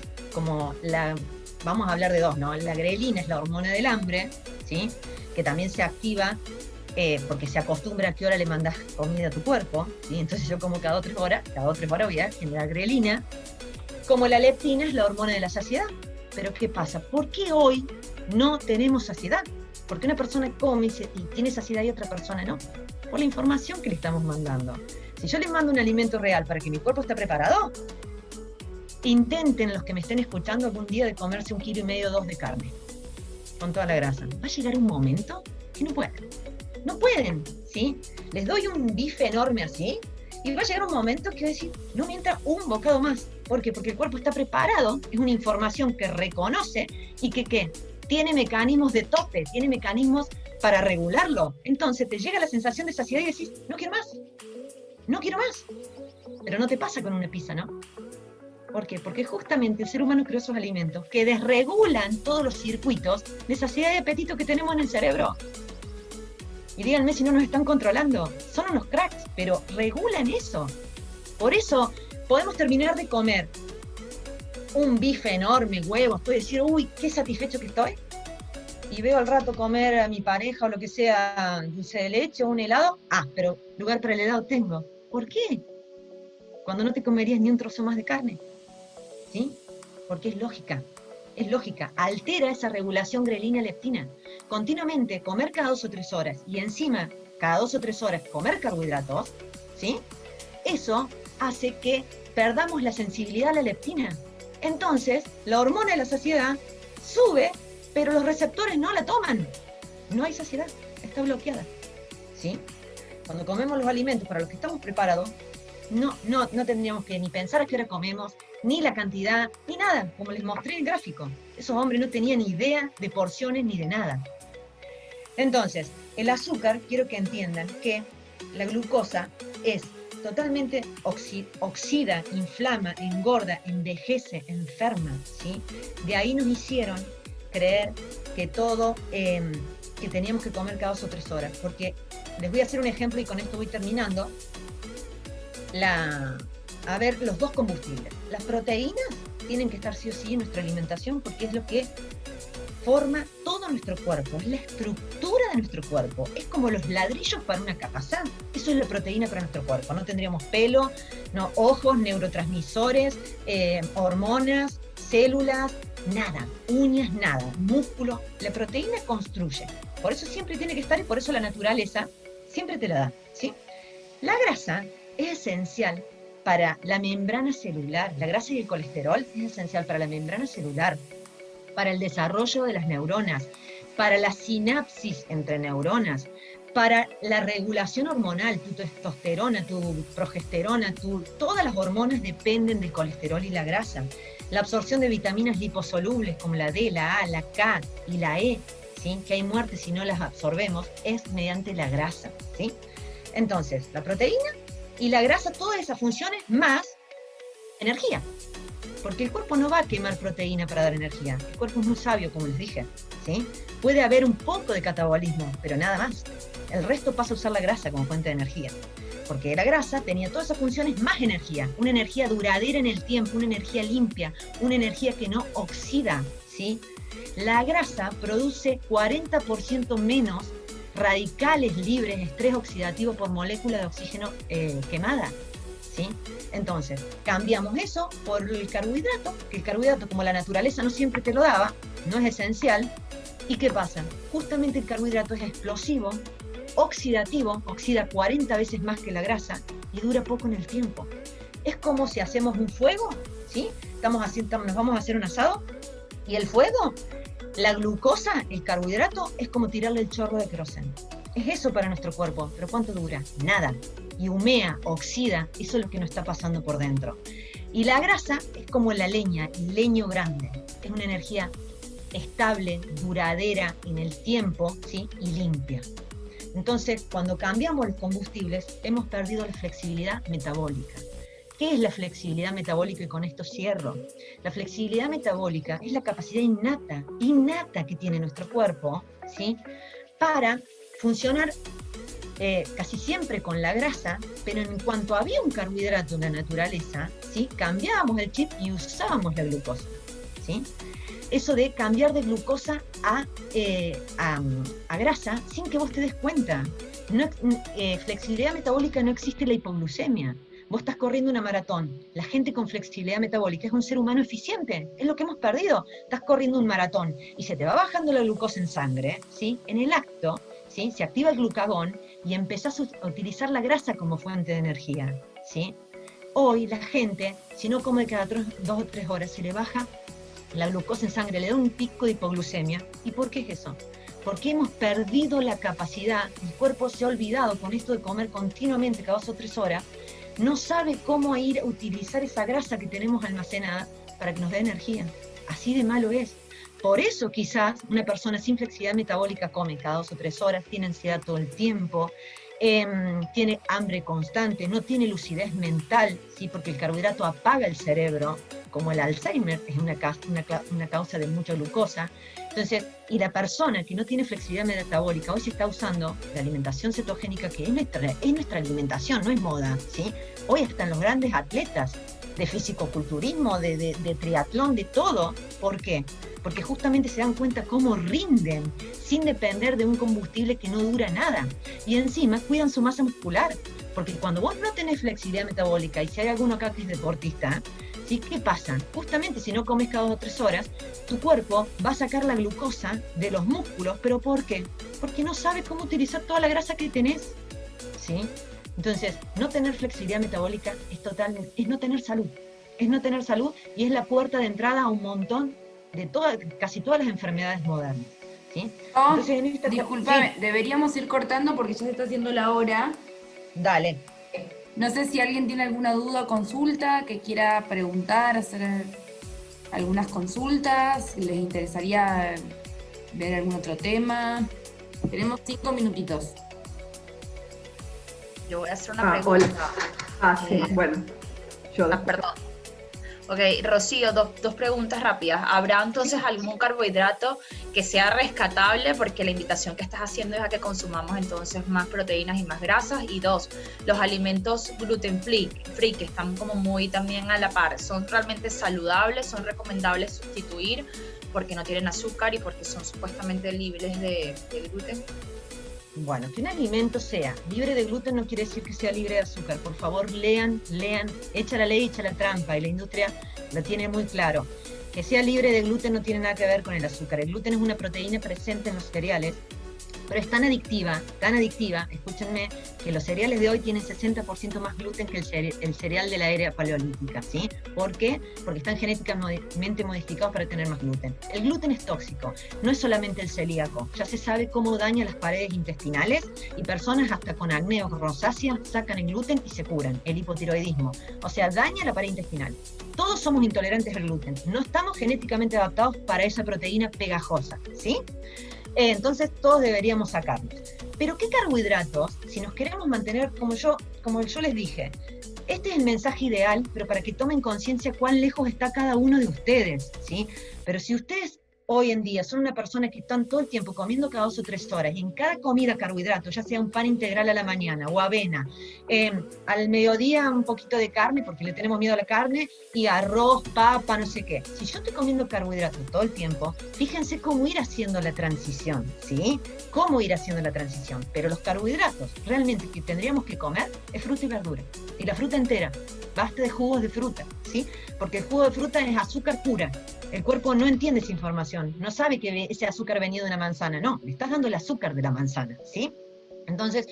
vamos a hablar de 2, ¿no? La grelina es la hormona del hambre, ¿sí? Que también se activa porque se acostumbra a qué hora le mandas comida a tu cuerpo, ¿sí? Entonces yo como cada 2 o 3 horas voy a generar grelina. Como la leptina es la hormona de la saciedad. Pero ¿qué pasa? ¿Por qué hoy no tenemos saciedad? ¿Por qué una persona come y tiene saciedad y otra persona no? Por la información que le estamos mandando. Si yo les mando un alimento real para que mi cuerpo esté preparado, intenten los que me estén escuchando algún día de comerse 1,5 kilos, 2 de carne, con toda la grasa. Va a llegar un momento que no pueden. No pueden, ¿sí? Les doy un bife enorme así, y va a llegar un momento que va a decir, no me entra un bocado más. ¿Por qué? Porque el cuerpo está preparado, es una información que reconoce y que, ¿qué? Tiene mecanismos de tope, tiene mecanismos para regularlo. Entonces te llega la sensación de saciedad y decís, no quiero más. No quiero más. Pero no te pasa con una pizza, ¿no? ¿Por qué? Porque justamente el ser humano creó esos alimentos que desregulan todos los circuitos de saciedad y apetito que tenemos en el cerebro. Y díganme si no nos están controlando. Son unos cracks, pero regulan eso. Por eso podemos terminar de comer un bife enorme, huevos, puedo decir, uy, qué satisfecho que estoy. Y veo al rato comer a mi pareja o lo que sea, dulce de leche o un helado. Ah, pero lugar para el helado tengo. ¿Por qué? Cuando no te comerías ni un trozo más de carne. ¿Sí? Porque es lógica. Es lógica. Altera esa regulación grelina-leptina. Continuamente comer cada 2 o 3 horas y encima cada 2 o 3 horas comer carbohidratos, ¿sí? Eso hace que perdamos la sensibilidad a la leptina. Entonces, la hormona de la saciedad sube, pero los receptores no la toman. No hay saciedad, está bloqueada. ¿Sí? Cuando comemos los alimentos para los que estamos preparados, no tendríamos que ni pensar a qué hora comemos, ni la cantidad, ni nada, como les mostré en el gráfico. Esos hombres no tenían ni idea de porciones ni de nada. Entonces, el azúcar, quiero que entiendan que la glucosa es totalmente oxida, inflama, engorda, envejece, enferma, ¿sí? De ahí nos hicieron creer que que teníamos que comer cada 2 o 3 horas, porque les voy a hacer un ejemplo y con esto voy terminando. A ver, los dos combustibles. Las proteínas tienen que estar sí o sí en nuestra alimentación porque es lo que forma todo nuestro cuerpo, es la estructura de nuestro cuerpo, es como los ladrillos para una casa. Eso es la proteína para nuestro cuerpo. No tendríamos pelo, no ojos, neurotransmisores, hormonas, células, nada, uñas, nada, músculos. La proteína construye, por eso siempre tiene que estar y por eso la naturaleza siempre te la da, ¿sí? La grasa es esencial para la membrana celular. La grasa y el colesterol es esencial para la membrana celular, para el desarrollo de las neuronas, para la sinapsis entre neuronas, para la regulación hormonal, tu testosterona, tu progesterona, todas las hormonas dependen del colesterol y la grasa. La absorción de vitaminas liposolubles como la D, la A, la K y la E, ¿sí? Que hay muerte si no las absorbemos, es mediante la grasa, ¿sí? Entonces, la proteína y la grasa, todas esas funciones más energía. Porque el cuerpo no va a quemar proteína para dar energía. El cuerpo es muy sabio, como les dije, ¿sí? Puede haber un poco de catabolismo, pero nada más. El resto pasa a usar la grasa como fuente de energía. Porque la grasa tenía todas esas funciones más energía. Una energía duradera en el tiempo, una energía limpia, una energía que no oxida, ¿sí? La grasa produce 40% menos radicales libres de estrés oxidativo por molécula de oxígeno quemada, ¿sí? Entonces, cambiamos eso por el carbohidrato, que el carbohidrato, como la naturaleza no siempre te lo daba, no es esencial. ¿Y qué pasa? Justamente el carbohidrato es explosivo, oxidativo, oxida 40 veces más que la grasa y dura poco en el tiempo. Es como si hacemos un fuego, ¿sí? Nos vamos a hacer un asado y el fuego, la glucosa, el carbohidrato, es como tirarle el chorro de queroseno. Es eso para nuestro cuerpo, pero ¿cuánto dura? Nada. Y humea, oxida, eso es lo que nos está pasando por dentro. Y la grasa es como la leña, el leño grande. Es una energía estable, duradera en el tiempo, ¿sí? Y limpia. Entonces, cuando cambiamos los combustibles, hemos perdido la flexibilidad metabólica. ¿Qué es la flexibilidad metabólica? Y con esto cierro. La flexibilidad metabólica es la capacidad innata que tiene nuestro cuerpo, ¿sí? Para funcionar casi siempre con la grasa, pero en cuanto había un carbohidrato en la naturaleza, ¿sí? Cambiábamos el chip y usábamos la glucosa, ¿sí? Eso de cambiar de glucosa a grasa sin que vos te des cuenta. Flexibilidad metabólica no existe la hipoglucemia. Vos estás corriendo una maratón. La gente con flexibilidad metabólica es un ser humano eficiente. Es lo que hemos perdido. Estás corriendo un maratón y se te va bajando la glucosa en sangre, ¿sí? En el acto, ¿sí? Se activa el glucagón y empezás a utilizar la grasa como fuente de energía, ¿sí? Hoy la gente, si no come cada 2 o 3 horas, se le baja la glucosa en sangre, le da un pico de hipoglucemia. ¿Y por qué es eso? Porque hemos perdido la capacidad, el cuerpo se ha olvidado con esto de comer continuamente cada 2 o 3 horas, no sabe cómo ir a utilizar esa grasa que tenemos almacenada para que nos dé energía. Así de malo es. Por eso quizás una persona sin flexibilidad metabólica come cada 2 o 3 horas, tiene ansiedad todo el tiempo, tiene hambre constante, no tiene lucidez mental, ¿sí? Porque el carbohidrato apaga el cerebro, como el Alzheimer es una causa de mucha glucosa. Entonces, y la persona que no tiene flexibilidad metabólica hoy se está usando la alimentación cetogénica, que es nuestra alimentación, no es moda, ¿sí? Hoy están los grandes atletas de fisicoculturismo, de triatlón, de todo. ¿Por qué? Porque justamente se dan cuenta cómo rinden sin depender de un combustible que no dura nada. Y encima cuidan su masa muscular. Porque cuando vos no tenés flexibilidad metabólica, y si hay alguno acá que es deportista, ¿sí? ¿Qué pasa? Justamente si no comes cada 2 o 3 horas, tu cuerpo va a sacar la glucosa de los músculos. ¿Pero por qué? Porque no sabe cómo utilizar toda la grasa que tenés, ¿sí? Entonces, no tener flexibilidad metabólica es no tener salud. Es no tener salud y es la puerta de entrada a un montón de casi todas las enfermedades modernas, ¿sí? Oh, Entonces, discúlpame, sí, deberíamos ir cortando porque ya se está haciendo la hora. dale. No sé si alguien tiene alguna duda o consulta que quiera preguntar, hacer algunas consultas, les interesaría ver algún otro tema. Tenemos 5 minutitos. Yo voy a hacer una Hola. pregunta. Sí, bueno. Yo Perdón. Ok, Rocío, dos preguntas rápidas. ¿Habrá entonces algún carbohidrato que sea rescatable? Porque la invitación que estás haciendo es a que consumamos entonces más proteínas y más grasas. Y 2, los alimentos gluten free, que están como muy también a la par, ¿son realmente saludables? ¿Son recomendables sustituir porque no tienen azúcar y porque son supuestamente libres de gluten? Bueno, que un alimento sea libre de gluten no quiere decir que sea libre de azúcar. Por favor, lean, echa la ley, echa la trampa, y la industria lo tiene muy claro. Que sea libre de gluten no tiene nada que ver con el azúcar. El gluten es una proteína presente en los cereales, pero es tan adictiva, escúchenme, que los cereales de hoy tienen 60% más gluten que el cereal de la era paleolítica, ¿sí? ¿Por qué? Porque están genéticamente modificados para tener más gluten. El gluten es tóxico, no es solamente el celíaco, ya se sabe cómo daña las paredes intestinales y personas hasta con acné o rosácea sacan el gluten y se curan, el hipotiroidismo, o sea, daña la pared intestinal. Todos somos intolerantes al gluten, no estamos genéticamente adaptados para esa proteína pegajosa, ¿sí? Entonces todos deberíamos sacarlos. Pero ¿qué carbohidratos, si nos queremos mantener, como yo les dije, este es el mensaje ideal, pero para que tomen conciencia cuán lejos está cada uno de ustedes, ¿sí? Pero si ustedes hoy en día son una persona que están todo el tiempo comiendo cada 2 o 3 horas, y en cada comida carbohidrato, ya sea un pan integral a la mañana o avena, al mediodía un poquito de carne, porque le tenemos miedo a la carne, y arroz, papa, no sé qué. Si yo estoy comiendo carbohidratos todo el tiempo, fíjense cómo ir haciendo la transición, ¿sí? Cómo ir haciendo la transición. Pero los carbohidratos realmente que tendríamos que comer es fruta y verdura. Y la fruta entera. Basta de jugos de fruta, ¿sí? Porque el jugo de fruta es azúcar pura. El cuerpo no entiende esa información, no sabe que ese azúcar venía de una manzana, no, le estás dando el azúcar de la manzana, ¿sí? Entonces,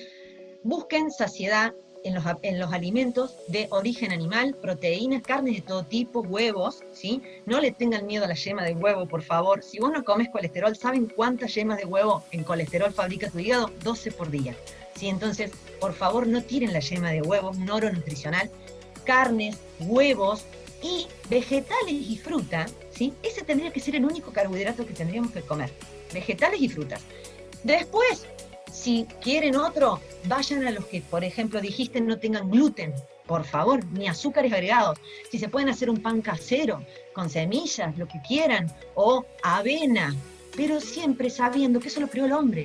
busquen saciedad en los alimentos de origen animal, proteínas, carnes de todo tipo, huevos, ¿sí? No le tengan miedo a la yema de huevo, por favor. Si vos no comes colesterol, ¿saben cuántas yemas de huevo en colesterol fabrica tu hígado? 12 por día, ¿sí? Entonces, por favor, no tiren la yema de huevo, un oro nutricional. Carnes, huevos y vegetales y fruta, ¿sí? Ese tendría que ser el único carbohidrato que tendríamos que comer. Vegetales y frutas. Después, si quieren otro, vayan a los que, por ejemplo, dijiste no tengan gluten, por favor, ni azúcares agregados. Si se pueden hacer un pan casero, con semillas, lo que quieran, o avena, pero siempre sabiendo que eso lo creó el hombre.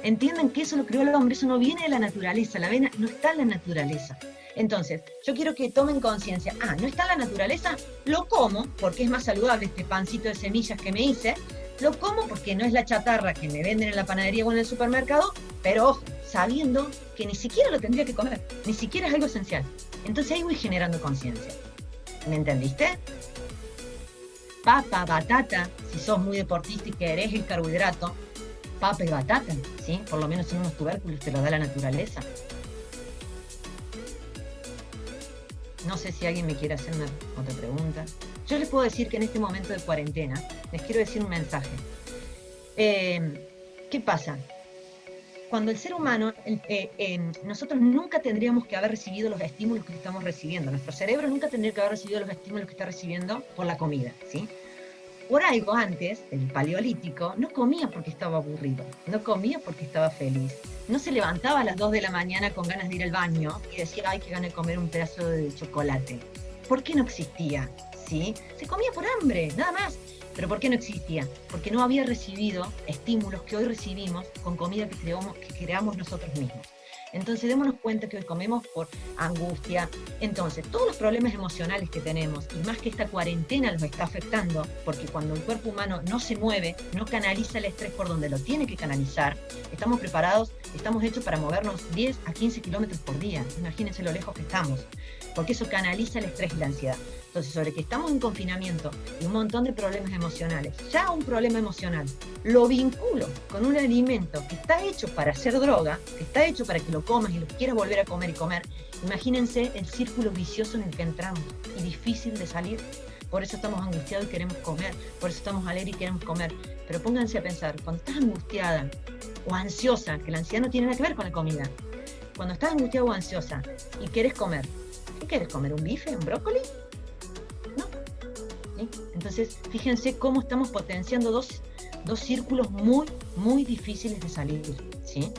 Entiendan que eso lo creó el hombre, eso no viene de la naturaleza, la avena no está en la naturaleza. Entonces, yo quiero que tomen conciencia, no está en la naturaleza, lo como, porque es más saludable este pancito de semillas que me hice, lo como porque no es la chatarra que me venden en la panadería o en el supermercado, pero ojo, sabiendo que ni siquiera lo tendría que comer, ni siquiera es algo esencial. Entonces ahí voy generando conciencia. ¿Me entendiste? Papa, batata, si sos muy deportista y querés el carbohidrato, papa y batata, ¿sí? Por lo menos en unos tubérculos te lo da la naturaleza. No sé si alguien me quiere hacer otra pregunta. Yo les puedo decir que en este momento de cuarentena, les quiero decir un mensaje. ¿Qué pasa? Cuando el ser humano, nosotros nunca tendríamos que haber recibido los estímulos que estamos recibiendo. Nuestro cerebro nunca tendría que haber recibido los estímulos que está recibiendo por la comida, ¿sí? por algo antes, el paleolítico, no comía porque estaba aburrido, no comía porque estaba feliz, no se levantaba a las 2 de la mañana con ganas de ir al baño y decía, ay, qué ganas de comer un pedazo de chocolate. ¿Por qué no existía? ¿Sí? Se comía por hambre, nada más. ¿Pero por qué no existía? Porque no había recibido estímulos que hoy recibimos con comida que creamos nosotros mismos. Entonces démonos cuenta que hoy comemos por angustia. Entonces todos los problemas emocionales que tenemos, y más que esta cuarentena los está afectando, porque cuando el cuerpo humano no se mueve, no canaliza el estrés por donde lo tiene que canalizar, estamos preparados, estamos hechos para movernos 10 a 15 kilómetros por día. Imagínense lo lejos que estamos, porque eso canaliza el estrés y la ansiedad. Entonces, sobre que estamos en confinamiento y un montón de problemas emocionales, ya un problema emocional, lo vinculo con un alimento que está hecho para hacer droga, que está hecho para que lo comas y lo quieras volver a comer y comer. Imagínense el círculo vicioso en el que entramos y difícil de salir. Por eso estamos angustiados y queremos comer, por eso estamos alegres y queremos comer. Pero pónganse a pensar, cuando estás angustiada o ansiosa, que la ansiedad no tiene nada que ver con la comida, cuando estás angustiada o ansiosa y quieres comer, ¿qué quieres comer? ¿Un bife? ¿Un brócoli? ¿Sí? Entonces, fíjense cómo estamos potenciando dos círculos muy, muy difíciles de salir, ¿sí?